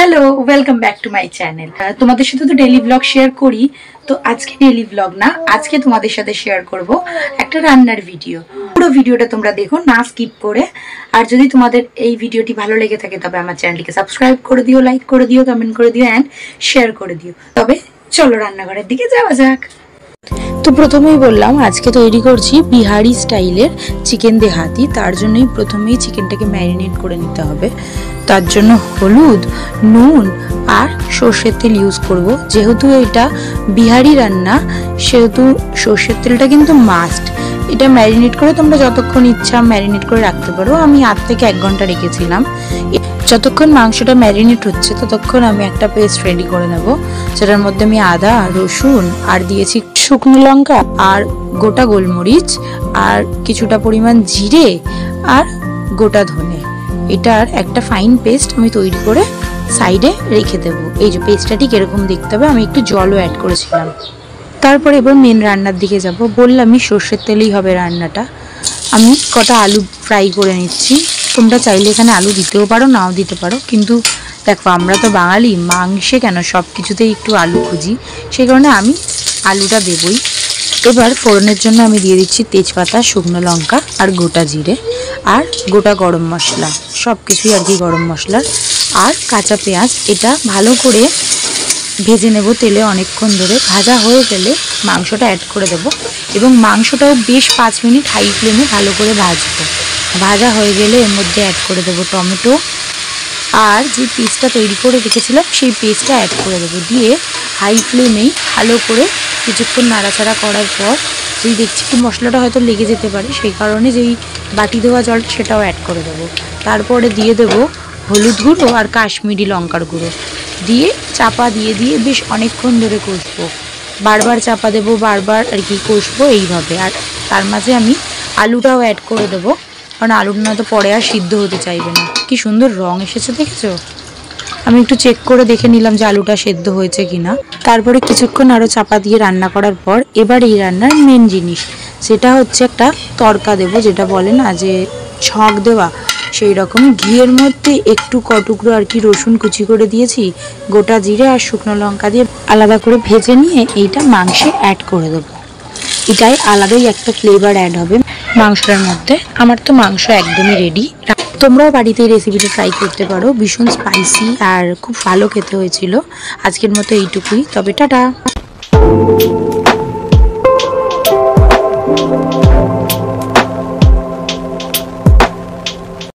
Hello welcome back to my channel. तुम्हारे साथे तो डेली ब्लग शेयर करी, तो आज के डेली ब्लग ना आज के तुम्हारे साथे शेयर करब एक रान्नार भिडियो। पुरो भिडियोटा तोमरा देखो ना स्किप करे। और यदि तुम्हादेर এই ভিডিওটি ভালো লেগে থাকে তবে আমার চ্যানেলটিকে সাবস্ক্রাইব করে দিও, লাইক করে দিও, কমেন্ট করে দিও এন্ড শেয়ার করে দিও। তবে চলো রান্নাঘরের দিকে যাওয়া যাক। तो प्रथमेই বললাম আজকে তৈরি করছি বিহারি স্টাইলের চিকেন দেহাতি। তার জন্যই প্রথমেই চিকেনটাকে ম্যারিনেট করে নিতে হবে। তার জন্য হলুদ, নুন আর সরষের তেল ইউজ করব। যেহেতু এটা বিহারি রান্না সেহেতু সরষের তেলটা কিন্তু মাস্ট। এটা ম্যারিনেট করে তোমরা যতক্ষণ ইচ্ছা ম্যারিনেট করে রাখতে পারো। আমি 8 থেকে 1 ঘন্টা রেখেছিলাম। যতক্ষণ মাংসটা ম্যারিনেট হচ্ছে ততক্ষণ আমি একটা পেস্ট রেডি করে নেব, যেটার মধ্যে আমি আদা, রসুন আর দিয়েছি শুকনো লঙ্কা আর গোটা গোলমরিচ আর কিছুটা পরিমাণ জিরে আর গোটা ধনে। এটার একটা ফাইন পেস্ট আমি তৈরি করে সাইডে রেখে দেব। এই যে পেস্টটা ঠিক এরকম দেখতে হবে। আমি একটু জলও অ্যাড করেছিলাম। তারপরে এবার মেন রান্নার দিকে যাব। বললামই সর্ষের তেলেই হবে রান্নাটা। আমি কটা আলু ফ্রাই করে নিচ্ছি। তোমরা চাইলে এখানে আলু দিতেও পারো, নাও দিতে পারো, কিন্তু দেখো আমরা তো বাঙালি, মাংসে কেন সব কিছুতেই একটু আলু খুঁজি, সেই কারণে আমি আলুটা দেবই। এবার ফোড়নের জন্য আমি দিয়ে দিচ্ছি তেজপাতা, শুকনো লঙ্কা আর গোটা জিরে আর গোটা গরম মশলা, সব কিছুই আর কি গরম মশলা আর কাঁচা পেঁয়াজ। এটা ভালো করে ভেজে নেব তেলে অনেকক্ষণ ধরে। ভাজা হয়ে গেলে মাংসটা অ্যাড করে দেব এবং মাংসটাও বেশ 5 মিনিট হাই ফ্লেমে ভালো করে ভাজবো। ভাজা হয়ে গেলে এর মধ্যে অ্যাড করে দেব টমেটো আর যে পেস্টটা তৈরি করে রেখেছিলাম সেই পেস্টটা অ্যাড করে দেবো। দিয়ে হাই ফ্লেমেই ভালো করে কিছুক্ষণ নাড়াচাড়া করার পর যেই দেখছি কি মশলাটা হয়তো লেগে যেতে পারে, সেই কারণে যেই বাটি দেওয়া জলটা সেটাও অ্যাড করে দেবো। তারপরে দিয়ে দেবো হলুদ গুঁড়ো আর কাশ্মীরি লঙ্কার গুঁড়ো দিয়ে চাপা দিয়ে বেশ অনেকক্ষণ ধরে কষবো। বারবার চাপা দেবো, বারবার আর কি কষবো এইভাবে। আর তার মাঝে আমি আলুটাও অ্যাড করে দেবো, কারণ আলুটা না তো পরে আর সিদ্ধ হতে চাইবে না। কি সুন্দর রং এসেছে দেখেছো? আমি একটু চেক করে দেখে নিলাম যে আলুটা সেদ্ধ হয়েছে কিনা। তারপরে কিছুক্ষণ আরও চাপা দিয়ে রান্না করার পর এবার এই রান্নার মেন জিনিস, সেটা হচ্ছে একটা তড়কা দেবো, যেটা বলে না যে ছক দেওয়া, সেই রকম ঘিয়ের মধ্যে একটু কটুকরো আর কি রসুন কুচি করে দিয়েছি, গোটা জিরে আর শুকনো লঙ্কা দিয়ে আলাদা করে ভেজে নিয়ে এইটা মাংসে অ্যাড করে দেবো। এটাই আলাদাই একটা ফ্লেভার অ্যাড হবে মাংসটার মধ্যে। আমার তো মাংস একদমই রেডি। তোমরাও বাড়িতে এই রেসিপিটা ট্রাই করতে পারো। ভীষণ স্পাইসি আর খুব ভালো খেতে হয়েছিল। আজকের মতো এইটুকুই, তবে টাটা।